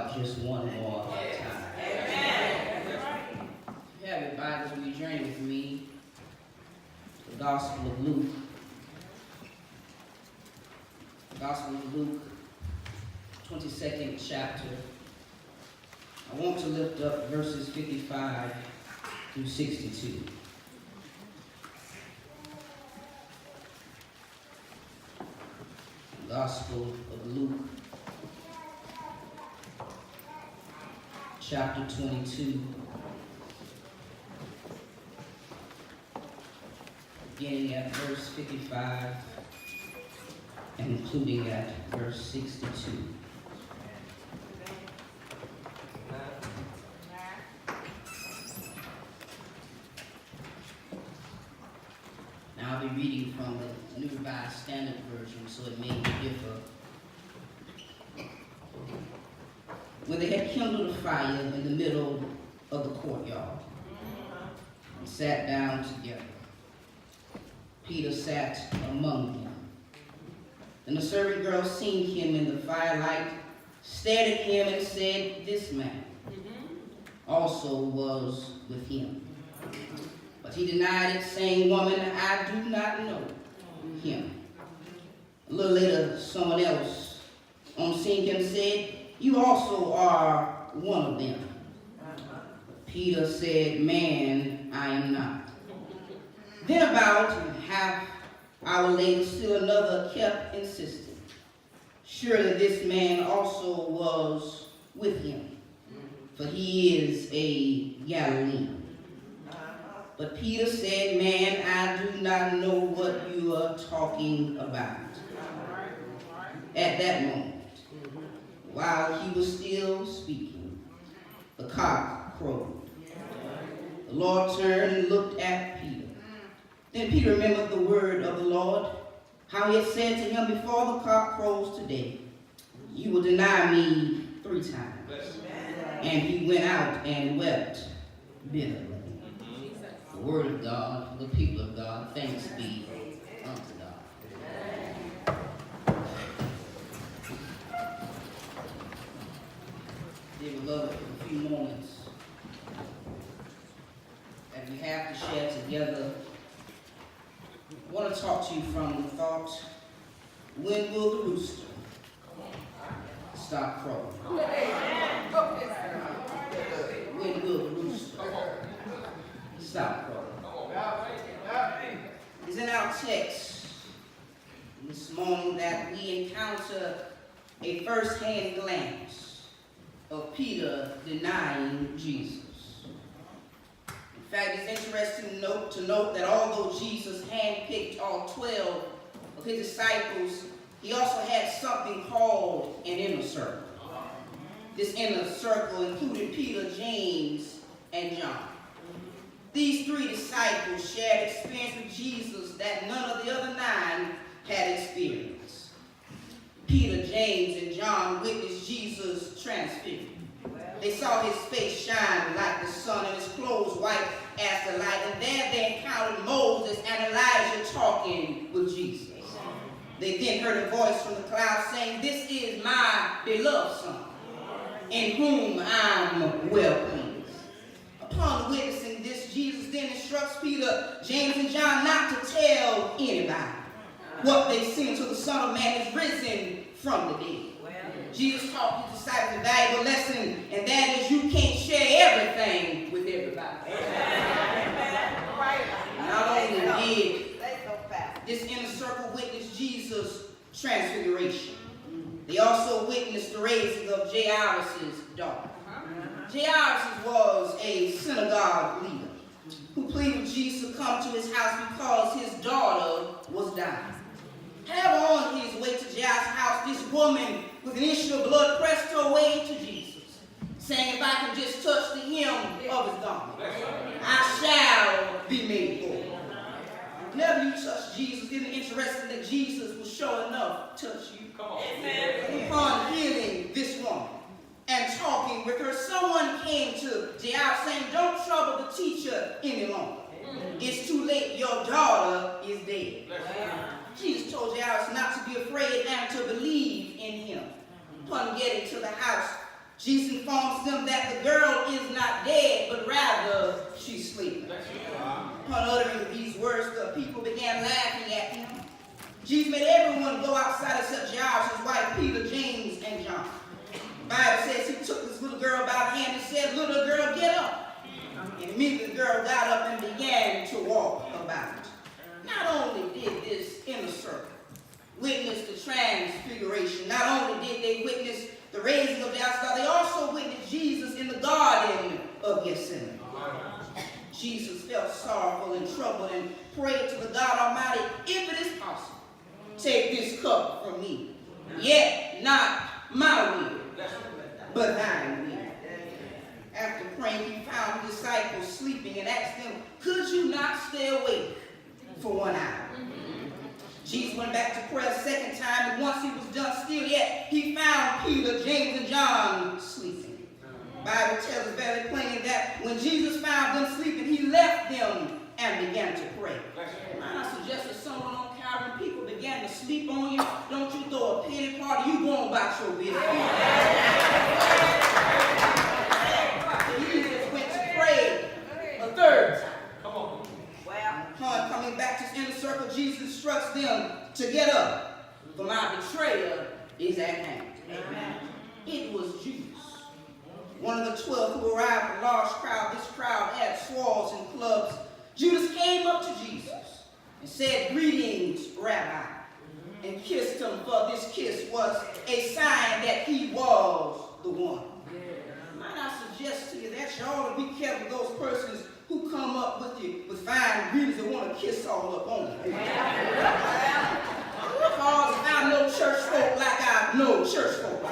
God just one more time. Amen. If you have your Bibles, will you journey with me? The Gospel of Luke. The Gospel of Luke, 22nd chapter. I want to lift up verses 55 through 62. The Gospel of Luke, chapter 22, beginning at verse 55 and including at verse 62. Now I'll be reading from the New Revised Standard Version, so it may differ. When they had kindled a fire in the middle of the courtyard and sat down together, Peter sat among them. And the servant girl, seeing him in the firelight, stared at him and said, "This man also was with him." But he denied it, saying, "Woman, I do not know him." A little later, someone else, on seeing him, said, "You also are one of them." Peter said, "Man, I am not." Then about half hour later, still another kept insisting, "Surely this man also was with him, for he is a Galilean." But Peter said, "Man, I do not know what you are talking about." At that moment, while he was still speaking, the cock crowed. The Lord turned and looked at Peter. Then Peter remembered the word of the Lord, how he had said to him, "Before the cock crows today, you will deny me 3 times." And he went out and wept bitterly. The word of God, for the people of God, thanks be unto God. Dear beloved, for a few moments that we have to share together, I want to talk to you from the thought, when will the rooster stop crowing? When will the rooster stop crowing? It's in our text this morning that we encounter a first-hand glance of Peter denying Jesus. In fact, it's interesting to note that although Jesus handpicked all 12 of his disciples, he also had something called an inner circle. This inner circle included Peter, James, and John. These 3 disciples shared experience with Jesus that none of the other 9 had experienced. Peter, James, and John witnessed Jesus transfigured. They saw his face shine like the sun and his clothes white as the light. And there they encountered Moses and Elijah talking with Jesus. They then heard a voice from the cloud saying, "This is my beloved Son, in whom I'm well pleased." Upon witnessing this, Jesus then instructs Peter, James, and John not to tell anybody what they've seen until the Son of Man is risen from the dead. Jesus taught his disciples a valuable lesson, and that is you can't share everything with everybody. Not only did this inner circle witness Jesus' transfiguration, they also witnessed the raising of Jairus' daughter. Jairus was a synagogue leader who pleaded with Jesus to come to his house because his daughter was dying. However, on his way to Jairus' house, this woman with an issue of blood pressed her way to Jesus, saying, "If I can just touch the hem of his garment, I shall be made whole." Whenever you touch Jesus, isn't it interesting that Jesus will sure enough touch you? Come on. Amen. Upon healing this woman and talking with her, someone came to Jairus saying, "Don't trouble the teacher any longer. It's too late. Your daughter is dead." Jesus told Jairus not to be afraid and to believe in him. Upon getting to the house, Jesus informs them that the girl is not dead, but rather she's sleeping. Upon uttering these words, the people began laughing at him. Jesus made everyone go outside except Jairus, his wife, Peter, James, and John. The Bible says he took this little girl by the hand and said, "Little girl, get up." And immediately the girl got up and began to walk about. Not only did this inner circle witness the transfiguration, not only did they witness the raising of the outside, they also witnessed Jesus in the Garden of Gethsemane. Jesus felt sorrowful and troubled and prayed to the God Almighty, "If it is possible, take this cup from me. Yet not my will, but thine will." After praying, he found the disciples sleeping and asked them, "Could you not stay awake for 1 hour?" Jesus went back to prayer a second time, and once he was done still yet, he found Peter, James, and John sleeping. The Bible tells us very plainly that when Jesus found them sleeping, he left them and began to pray. And I suggest that someone on Calvary, people began to sleep on you, don't you throw a pity party, you go about your business. Jesus went to pray a third time. Upon coming back to his inner circle, Jesus instructs them to get up, for my betrayer is at hand. Amen. It was Judas, one of the 12 who arrived with a large crowd. This crowd had swords and clubs. Judas came up to Jesus and said, "Greetings, Rabbi," and kissed him, for this kiss was a sign that he was the one. Might I suggest to you that you ought to be careful of those persons who come up with you with fine greetings and want to kiss all up on you. Because I know church folk like I know church folk.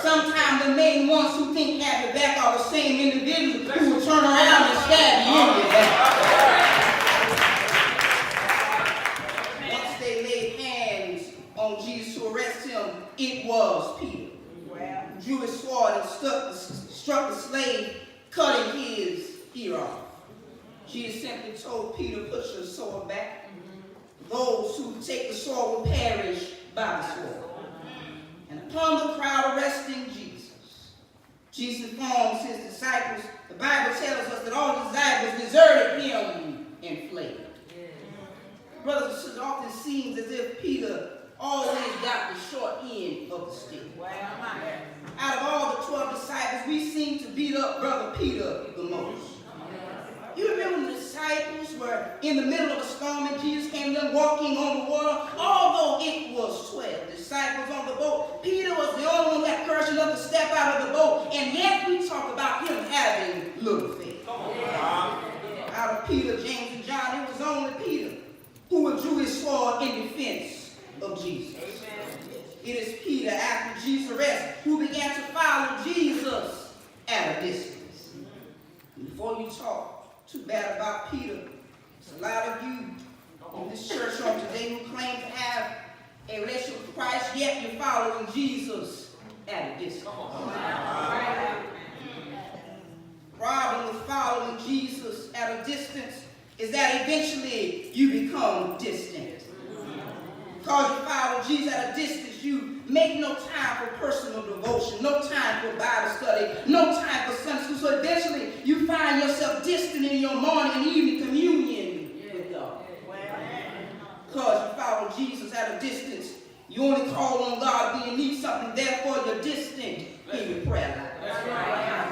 Sometimes the main ones who think have your back are the same individuals who will turn around and stab you in your back. Once they laid hands on Jesus to arrest him, it was Peter. Drew his sword and struck the slave, cutting his ear off. Jesus simply told Peter, "Put your sword back. Those who take the sword will perish by the sword." And upon the crowd arresting Jesus informs his disciples. The Bible tells us that all the disciples deserted him and fled. Brothers and sisters, it often seems as if Peter always got the short end of the stick. Out of all the 12 disciples, we seem to beat up Brother Peter the most. You remember when the disciples were in the middle of a storm and Jesus came to them walking on the water? Although it was 12 disciples on the boat, Peter was the only one who had courage enough to step out of the boat. And yet we talk about him having little faith. Out of Peter, James, and John, it was only Peter who drew his sword in defense of Jesus. It is Peter, after Jesus' arrest, who began to follow Jesus at a distance. Before you talk too bad about Peter, there's a lot of you in this church on today who claim to have a relationship with Christ, yet you're following Jesus at a distance. Problem with following Jesus at a distance is that eventually you become distant. Because you follow Jesus at a distance, you make no time for personal devotion, no time for Bible study, no time for Sunday school. So eventually you find yourself distant in your morning and evening communion with God. Because you follow Jesus at a distance, you only call on God when you need something, therefore you're distant in your prayer life.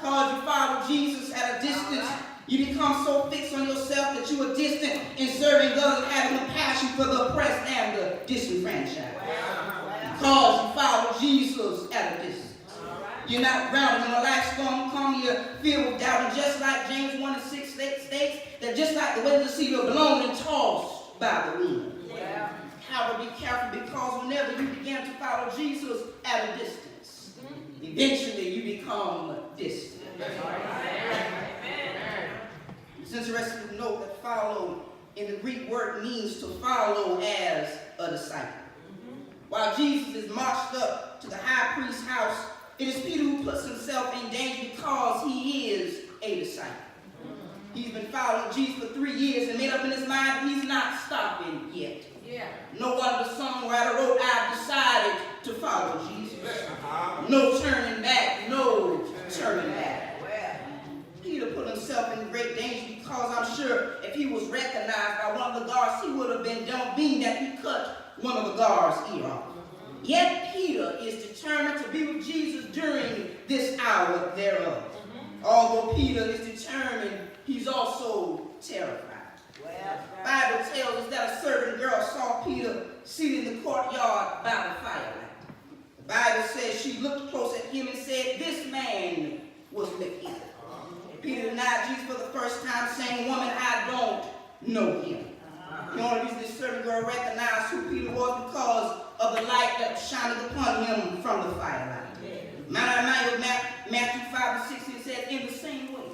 Because you follow Jesus at a distance, you become so fixed on yourself that you are distant in serving others and having compassion for the oppressed and the disenfranchised. Because you follow Jesus at a distance. You're not grounded when a life storm comes, you're filled with doubt. And just like James 1:6 states, that just like the way the sea, you're blown and tossed by the wind. However, be careful, because whenever you begin to follow Jesus at a distance, eventually you become distant. It's interesting to note that follow in the Greek word means to follow as a disciple. While Jesus is marched up to the high priest's house, it is Peter who puts himself in danger because he is a disciple. He's been following Jesus for 3 years and made up in his mind that he's not stopping yet. No wonder the songwriter wrote, "I've decided to follow Jesus. No turning back. was recognized by one of the guards, he would have been done, being that he cut one of the guards' ear off. Yet Peter is determined to be with Jesus during this hour thereof. Although Peter is determined, he's also terrified. The Bible tells us that a certain girl saw Peter seated in the courtyard by the firelight. The Bible says she looked close at him and said, "This man was with him." Peter denied Jesus for the first time, saying, "Woman, I don't know him." The only reason this certain girl recognized who Peter was because of the light that shined upon him from the firelight. Matthew 5:16 says, "In the same way,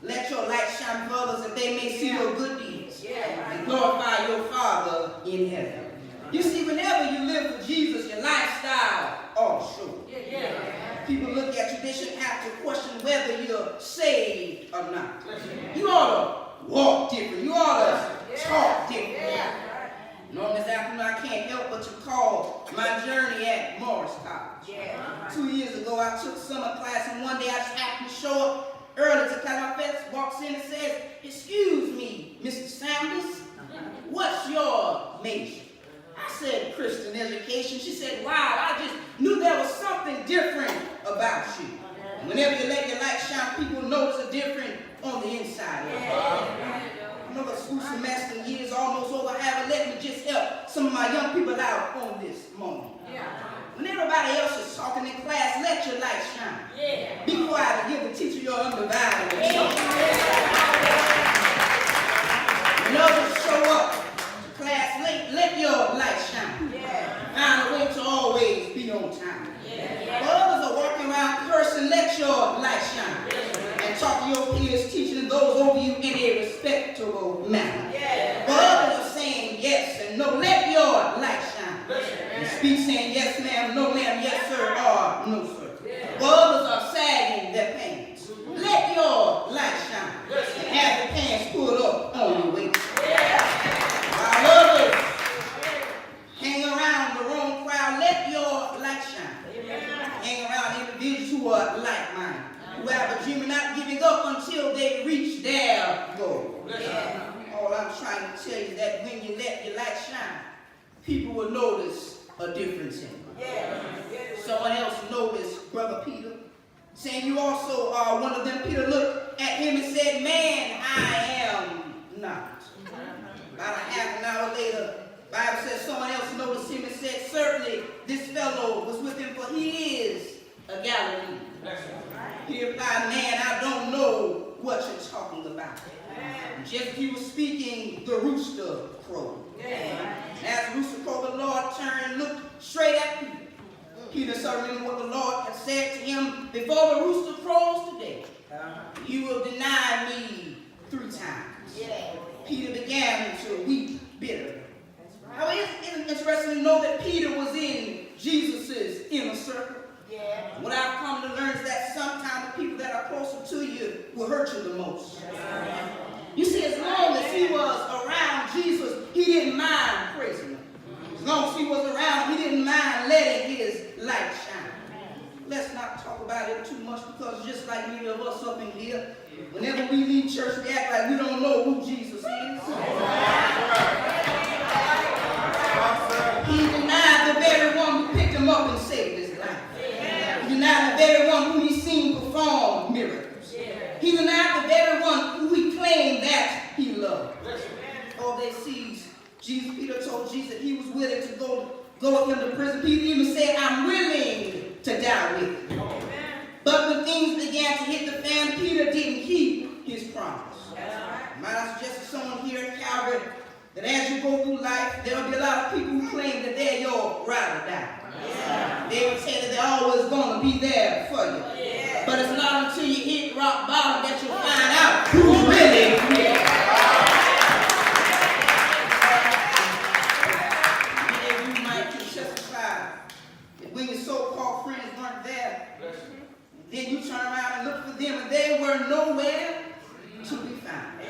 let your light shine before others, that they may see your good deeds and glorify your Father in heaven." You see, whenever you live for Jesus, your lifestyle ought to show. People look at you, they should have to question whether you're saved or not. You ought to walk different. You ought to talk different. On this afternoon, I can't help but to call my journey at Morris College. 2 years ago, I took summer class, and one day I just happened to show up early to class. My professor walks in and says, "Excuse me, Mr. Sanders, what's your major?" I said, "Christian education." She said, "Wow, I just knew there was something different about you." And whenever you let your light shine, people notice a difference on the inside. Another school semester year is almost over. However, let me just help some of my young people out on this moment. When everybody else is talking in class, let your light shine. Be quiet and give the teacher your undivided attention. When others show up to class late, let your light shine. Find a way to always be on time. While others are walking around cursing, let your light shine. And talk to your peers, teaching and those over you in a respectable manner. While others are saying yes and no, let your light shine. And speak saying yes ma'am, no ma'am, yes sir, or no sir. While others are sagging their pants, let your light shine. And have the pants pulled up on your waist. While others hang around the wrong crowd, let your light shine. Hang around individuals who are like-minded, who have a dream of not giving up until they reach their goal. All I'm trying to tell you is that when you let your light shine, people will notice a difference in you. Someone else noticed Brother Peter, saying, "You also are one of them." Peter looked at him and said, "Man, I am not." About a half an hour later, the Bible says someone else noticed him and said, "Certainly this fellow was with him, for he is a Galilean." He replied, "Man, I don't know what you're talking about." Just as he was speaking, the rooster crowed. As the rooster crowed, the Lord turned and looked straight at Peter. Peter started remembering what the Lord had said to him: "Before the rooster crows today, you will deny me 3 times." Peter began to weep bitterly. However, it's interesting to know that Peter was in Jesus' inner circle. What I've come to learn is that sometimes the people that are closer to you will hurt you the most. You see, as long as he was around Jesus, he didn't mind praising him. As long as he was around, he didn't mind letting his light shine. Let's not talk about it too much, because just like many of us up in here, whenever we leave church, we act like we don't know who Jesus is. He denied the very one who picked him up and saved his life. He denied the very one who he seen perform miracles. He denied the very one who he claimed that he loved. All they see, Peter told Jesus that he was willing to go with him to prison. Peter even said, "I'm willing to die with you." But when things began to hit the fan, Peter didn't keep his promise. Might I suggest to someone here at Calvary that as you go through life, there will be a lot of people who claim that they're your ride or die. They will say that they're always going to be there for you. But it's not until you hit rock bottom that you'll find out who's really here. Many of you might testify that when your so-called friends weren't there, then you turn around and look for them, and they were nowhere to be found.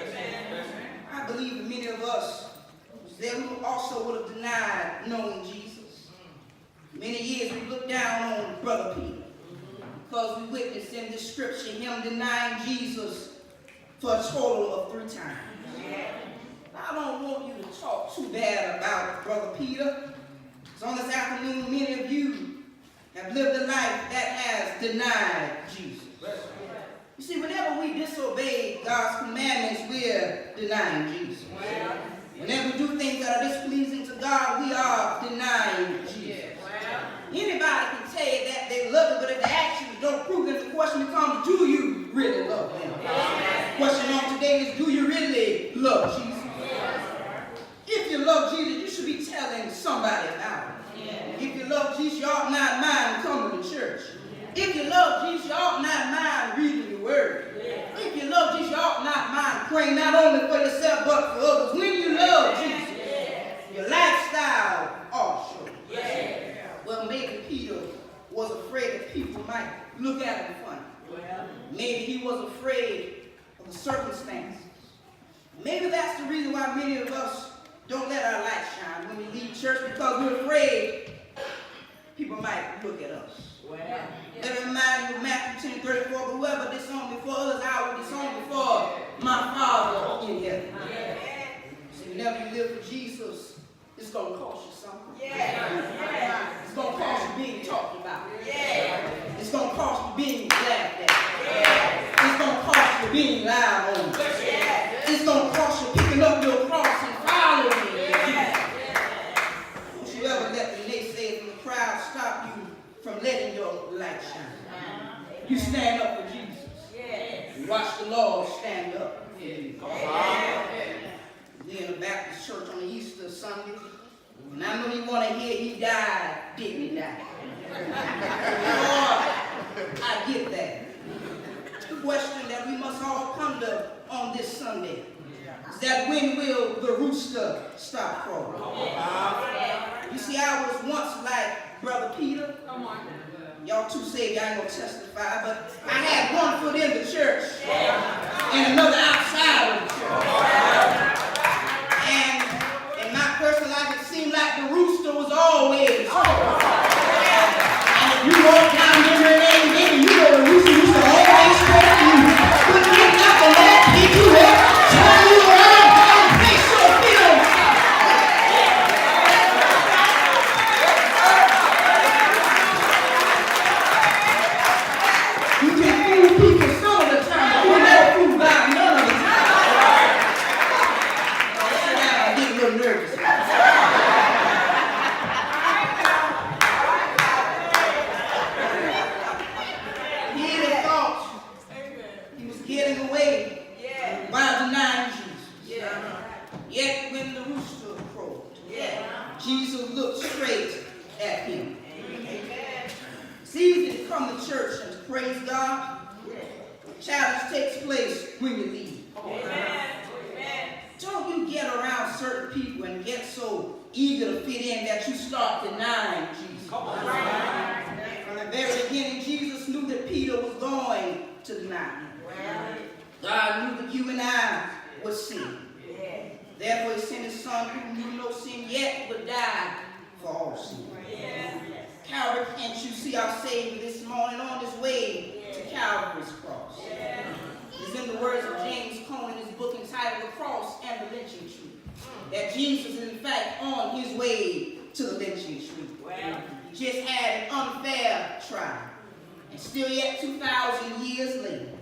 I believe that many of us there who also would have denied knowing Jesus. Many years we looked down on Brother Peter because we witnessed in this scripture him denying Jesus for a total of 3 times. I don't want you to talk too bad about it, Brother Peter. So on this afternoon, many of you have lived a life that has denied Jesus. You see, whenever we disobey God's commandments, we're denying Jesus. Whenever we do things that are displeasing to God, we are denying Jesus. Anybody can tell you that they love Him, but if the actions don't prove it, the question becomes, do you really love Him? The question on today is, do you really love Jesus? If you love Jesus, you should be telling somebody about it. If you love Jesus, you ought not mind coming to church. If you love Jesus, you ought not mind reading the Word. If you love Jesus, you ought not mind praying not only for yourself but for others. When you love Jesus, your lifestyle also. Well, maybe Peter was afraid that people might look at him funny. Maybe he was afraid of the circumstances. Maybe that's the reason why many of us don't let our light shine when we leave church, because we're afraid people might look at us. Let me remind you of Matthew 10:34, but whoever disowned me for others, I will disown before my Father in heaven. So whenever you live for Jesus, it's going to cost you something. It's going to cost you being talked about. It's going to cost you being laughed at. It's going to cost you being lied on. It's going to cost you picking up your cross and following Jesus. Don't you ever let the naysayers in the crowd stop you from letting your light shine. You stand up for Jesus. You watch the Lord stand up for you. We're in a Baptist church on the Easter Sunday. And I know you want to hear He died, didn't He die? Lord, I get that. The question that we must all ponder on this Sunday is that when will the rooster stop crowing? You see, I was once like Brother Peter. Y'all too saved, I ain't going to testify, but I had one foot in the church and another outside of the church. And in my personal life, it seemed like the rooster was always home. And if you walk down memory lane, baby, you know the rooster used to always straight to you. But get up and let pick you up, turn you around, and fix your feelings. You can fool people some of the time, but you're never fooled by none of the time. Sit down, I get a little nervous. He had thought he was getting away while denying Jesus. Yet when the rooster crowed, Jesus looked straight at him. It's easy to come to church and to praise God. Challenge takes place when you leave. Don't you get around certain people and get so eager to fit in that you start denying Jesus. From the very beginning, Jesus knew that Peter was going to deny him. God knew that you and I would sin. Therefore, He sent His Son, who knew no sin yet, would die for all sin. Calvary, can't you see our Savior this morning on His way to Calvary's cross? It's in the words of James Cone in his book entitled The Cross and the Lynching Tree, that Jesus is in fact on His way to the lynching tree. He just had an unfair trial. And still yet 2,000 years later,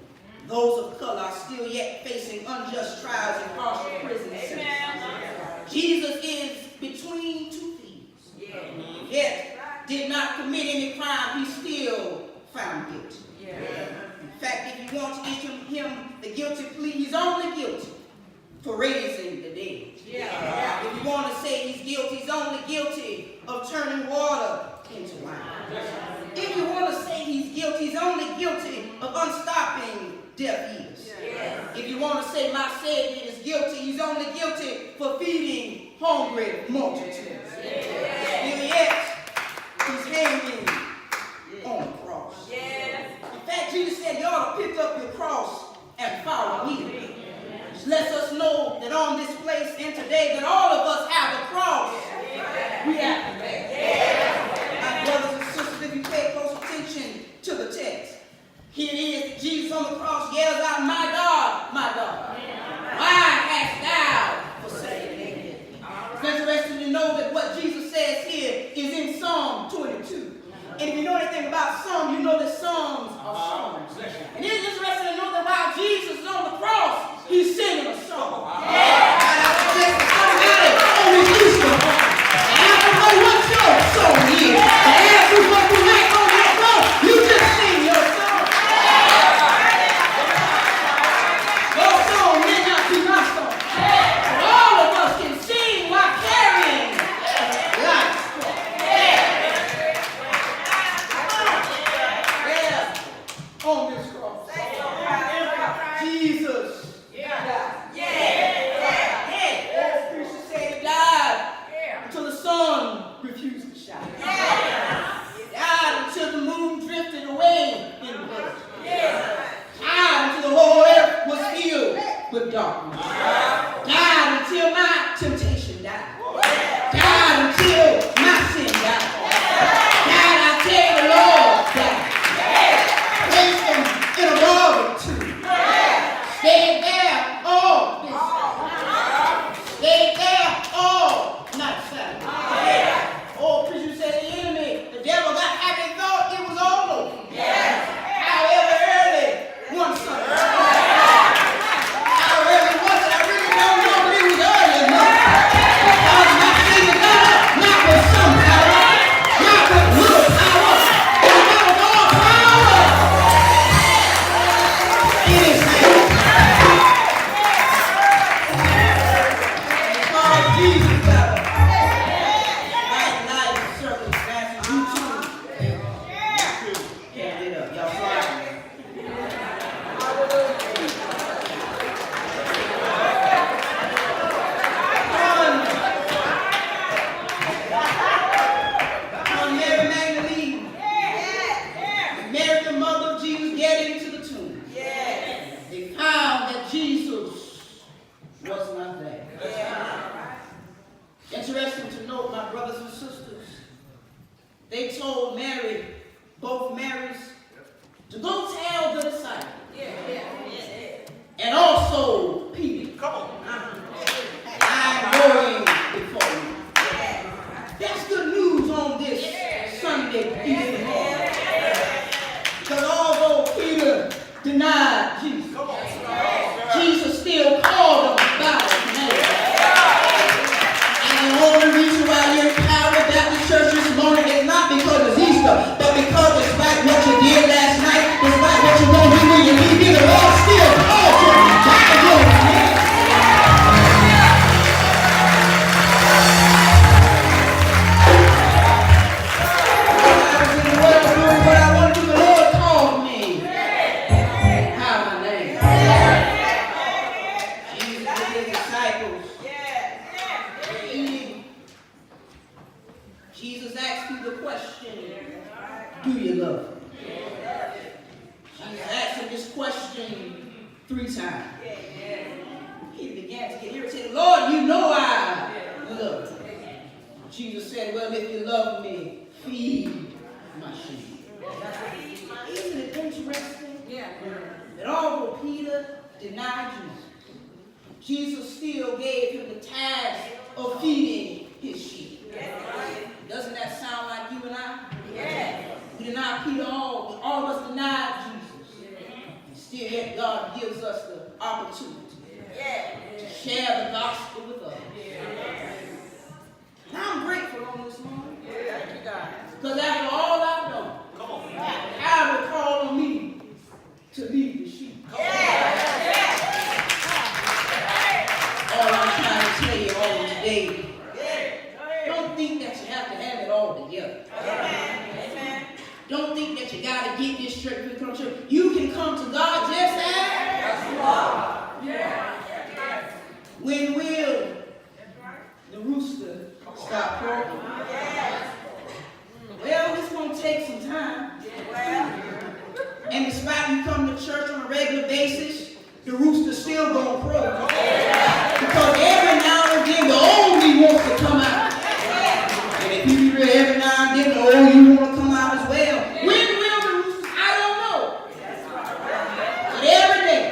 those of color are still yet facing unjust trials and partial prison sentences. Jesus is between two thieves. Yet did not commit any crime, He still found guilty. In fact, if you want to issue Him the guilty plea, He's only guilty for raising the dead. If you want to say He's guilty, He's only guilty of turning water into wine. If you want to say He's guilty, He's only guilty of unstopping deaf ears. If you want to say my Savior is guilty, He's only guilty for feeding hungry multitudes. Still yet, He's hanging on the cross. In fact, Jesus said, you ought to pick up your cross and follow me. Which lets us know that on this place and today that all of us have a cross we have to bear. My brothers and sisters, if you pay close attention to the text, here it is, Jesus on the cross yells out, my God, why hast thou forsaken about songs, you know that songs are songs. And it's interesting to know that while Jesus is on the cross, he's singing a song. With darkness. Died until my temptation died. Died until my sin died. Died, I tell the Lord, died. Placed him in a robber tomb. Stayed there all this. Stayed there all night Saturday. Oh, preacher said the enemy, the devil got happy, thought it was all over. However early one Sunday. Interesting to note, my brothers and sisters, they told Mary, both Marys, to go tell the disciples. And also Peter. Come on. I'm going before you. That's good news on this Sunday evening. Because although Peter denied Jesus, Jesus still called him by his name. The only reason why you're in Calvary Baptist Church this morning is not because it's Easter, but because despite what you did last night, despite what you're going to do when you leave here, the Lord still calls you. I was in the world doing what I want to do. The Lord called me. How my name? Jesus and his disciples. Jesus asked you the question, do you love me? Jesus asked him this question 3 times. He began to get irritated. Lord, you know I love you. Jesus said, well, if you love me, feed my sheep. Isn't it interesting that although Peter denied Jesus, Jesus still gave him the task of feeding his sheep. Doesn't that sound like you and I? We denied Peter all of us denied Jesus. And still yet God gives us the opportunity to share the gospel with others. And I'm grateful on this morning. Because after all I've done, God will call on me to lead the sheep. All I'm trying to tell you all today, don't think that you have to have it all together. Don't think that you got to get this straight to come to church. You can come to God just as you are. When will the rooster stop crowing? Well, it's going to take some time. And despite you come to church on a regular basis, the rooster's still going to crow. Because every now and then the oldie wants to come out. And if you read every now and then the oldie want to come out as well. When will the rooster? I don't know. But every day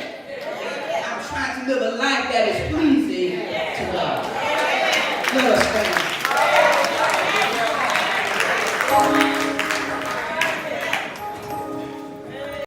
I'm trying to live a life that is pleasing to God. Let us stand.